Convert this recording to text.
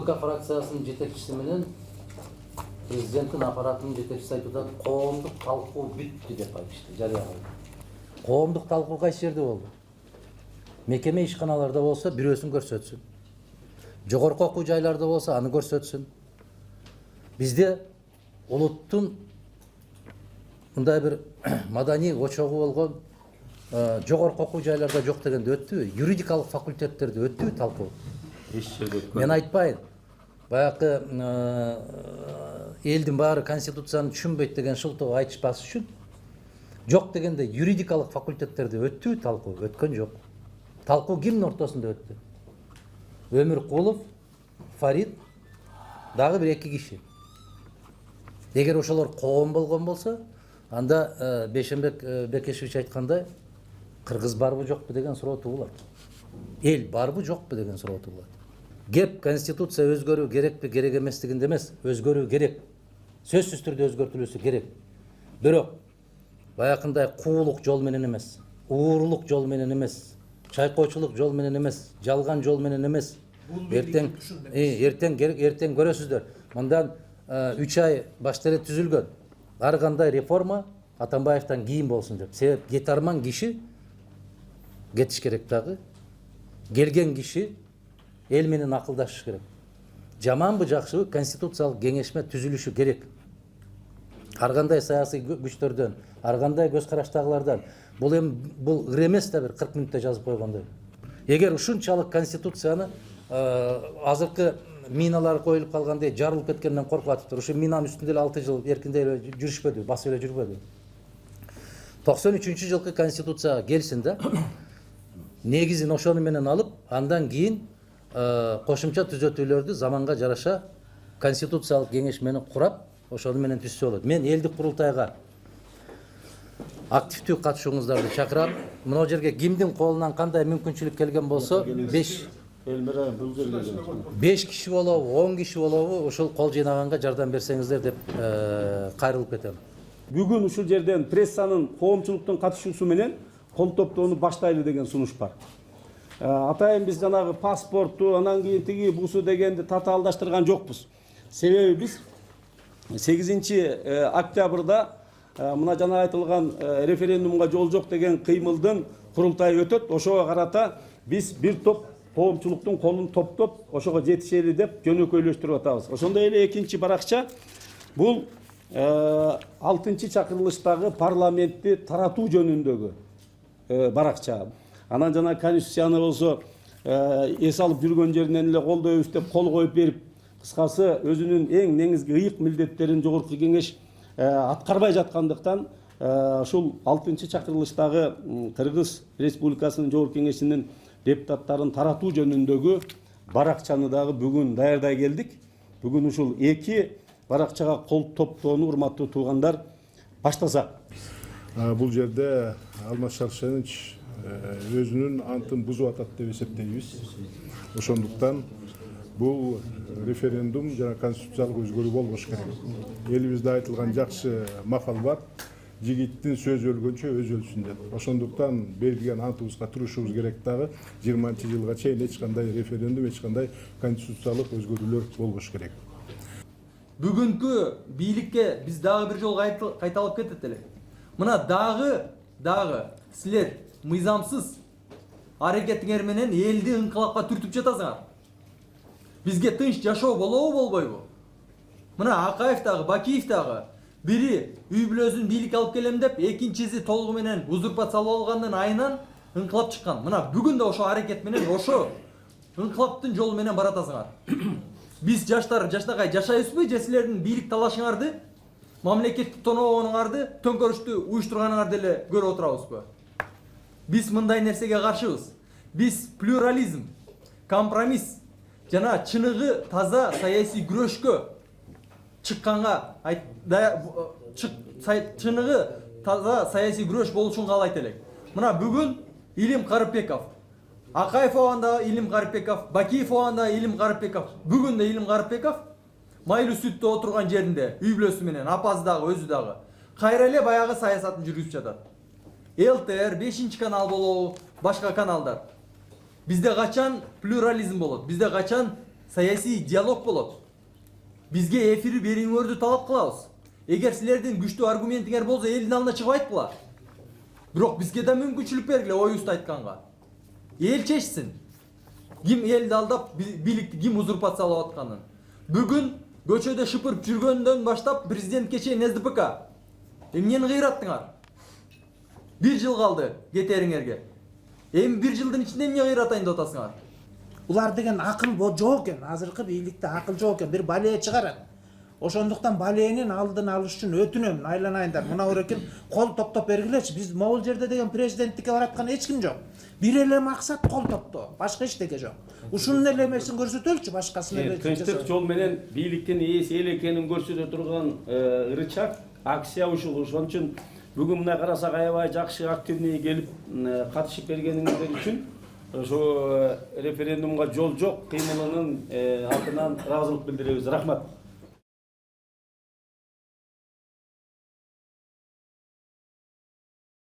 БК фракциясынын жетекчиси менен президенттин аппаратынын жетекчиси айтып атат, коомдук талкуу бүттү деп айтышты, жарыя кылды. Коомдук талкуу кайсы жерде болду? Мекеме ишканаларда болсо бирөөсүн көрсөтсүн. Жогорку окуу жайларда болсо аны көрсөтсүн. Бизде улуттун мындай бир маданий очогу болгон жогорку окуу жайларда жок дегенде өттүбү? Юридикалык факультеттерде өттүбү талкуу? Мен айтпайын. Баягы элдин баары конституцияны түшүнбөйт деген шылтоо айтышпас үчүн жок дегенде юридикалык факультеттерде өттүбү талкуу? Өткөн жок. Талкуу кимдин ортосунда өттү? Өмүркулов, Фарид, дагы бир эки киши. Эгер ошолор коом болгон болсо, анда Бейшенбек Бекешевич айткандай, кыргыз барбы жокпу деген суроо туулат. Эл барбы жокпу деген суроо туулат. Кеп конституция өзгөрүү керекпи, керек эместигинде эмес, өзгөрүү керек. Сөзсүз түрдө өзгөртүлүшү керек. Бирок баягындай куулук жол менен эмес, уурулук жол менен эмес, чайкоочулук жол менен эмес, жалган жол менен эмес. Эртең көрөсүздөр. Мындан 3 ай башта эле түзүлгөн ар кандай реформа Атамбаевтан кийин болсун деп. Себеп кетарман киши кетиш керек дагы. Келген киши эл менен акылдашыш керек. Жаманбы жакшыбы конституциялык кеңешме түзүлүшү керек. Ар кандай саясий күчтөрдөн, ар кандай көз караштагылардан бул ыр эмес да бир 40 мүнөттө жазып койгондой. Эгер ушунчалык конституцияны азыркы миналар коюлуп калгандай жарылып кеткенден коркуп атыптыр. Ушу минанын үстүндө эле 6 жыл эркиндей эле жүрүшпөдү, басып эле жүрбөдү. 93-жылкы конституцияга келсин да. Негизин ошону менен алып, андан кийин кошумча түзөтүүлөрдү заманга жараша конституциялык кеңешмени курап, ошону менен түзсө болот. Мен элдик курултайга активдүү катышууңуздарды чакырам. Мына жерге кимдин колунан кандай мүмкүнчүлүк келген болсо, 5 киши болобу, 10 киши болобу, ошол кол жыйнаганга жардам берсеңиздер деп кайрылып кетем. Бүгүн ушул жерден прессанын коомчулуктун катышуусу менен кол топтоону баштайлы деген сунуш бар. Атайын биз жанагы паспортту, анан кийин тиги бусу дегенди татаалдаштырган жокпуз. Себеби биз 8 октябрда мына жана айтылган референдумга жол жок деген кыймылдын курултайы өтөт. Ошого карата биз бир топ коомчулуктун колун топтоп, ошого жетишели деп жөнөкөйлөштүрүп атабыз. Ошондой эле экинчи баракча бул 6-чакырылыштагы парламентти таратуу жөнүндөгү баракча. Анан жана конституцияны болсо эс алып жүргөн жеринен эле колдойбуз деп кол коюп берип, кыскасы өзүнүн эң негизги ыйык милдеттерин жогорку кеңеш аткарбай жаткандыктан ушул 6-чакырылыштагы Кыргыз Республикасынын жогорку кеңешинин депутаттарын таратуу жөнүндөгү баракчаны дагы бүгүн даярдай келдик. Бүгүн ушул 2 баракчага кол топтоону урматтуу туугандар баштасак. Бул жерде Алмаз Шаршенович өзүнүн антын бузуп атат деп эсептейбиз. Ошондуктан бул референдум жана конституциялык өзгөрүү болбош керек. Элибизде айтылган жакшы макал бар. Жигиттин сөзү өлгөнчө өзү өлсүн деп. Ошондуктан белгилеген антыбызга турушубуз керек дагы 20-жылга чейин эч кандай референдум, эч кандай конституциялык өзгөрүүлөр болбош керек. Бүгүнкү бийликке биз дагы бир жолу кайталап кетет элек. Мына дагы силер мыйзамсыз аракетиңер менен элди ыңкылапка түртүп жатасыңар. Бизге тынч жашоо болобу, болбойбу? Мына Акаев дагы, Бакиев дагы бири үй бүлөсүн бийликке алып келем деп, экинчиси толугу менен узурпациялап алгандан айынан ыңкылап чыккан. Мына бүгүн да ошо аракет менен, ошо ыңкылаптын жолу менен баратасыңар. Биз жаштар жаштагай жашайбызбы, же силердин бийлик талашыңарды, мамлекеттик тоноогонуңарды, төңкөрүштү уюштурганыңарды эле көрүп отурабызбы? Биз мындай нерсеге каршыбыз. Биз плюрализм, компромисс жана чыныгы таза саясий күрөшкө чыкканга чыныгы таза саясий күрөш болушун каалайт элек. Мына бүгүн Илим Карыпбеков, Акаев оғанда Илим Карыпбеков, Бакиев оғанда Илим Карыпбеков, бүгүн да Илим Карыпбеков майлуу сүттө отурган жеринде үй бүлөсү менен, апасы дагы, өзү дагы кайра эле баягы саясатын жүргүзүп жатат. ЛТР, 5 канал болобу, башка каналдар. Бизде качан плюрализм болот? Бизде качан саясий диалог болот. Бизге эфир бериңөрдү талап кылабыз. Эгер силердин күчтүү аргументиңер болсо элдин алдына чыгып айткыла. Бирок бизге да мүмкүнчүлүк бергиле оюбузду айтканга. Эл чечсин. Ким элди алдап бийликти ким узурпациялап атканын. Бүгүн көчөдө шыпырып жүргөндөн баштап президентке чейин СДПК. Эмнени кыйраттыңар? 1 жыл калды кетериңерге. Эми 1 жылдын ичинде эмне кыйратайын деп атасыңар? Улар деген акыл жок экен. Азыркы бийликте акыл жок экен. Бир бале чыгарат. Ошондуктан баленин алдын алыш үчүн өтүнөм, айланайындар. Мына өрекин кол топтоп бергилечи. Биз могул жерде деген президенттикке бараткан эч ким жок. Бир эле максат кол топтоо, башка эчтеке жок. Ушунун эле эмесин көрсөтөлчү, башкасын эле. Тынчтык жол менен бийликтин ээси эл экенин көрсөтө турган ырычак акция ушул. Ошон үчүн бүгүн мына карасак аябай жакшы активный келип катышып бергениңиздер үчүн ошо референдумга жол жок кыймылынын атынан ыраазылык билдиребиз. Рахмат.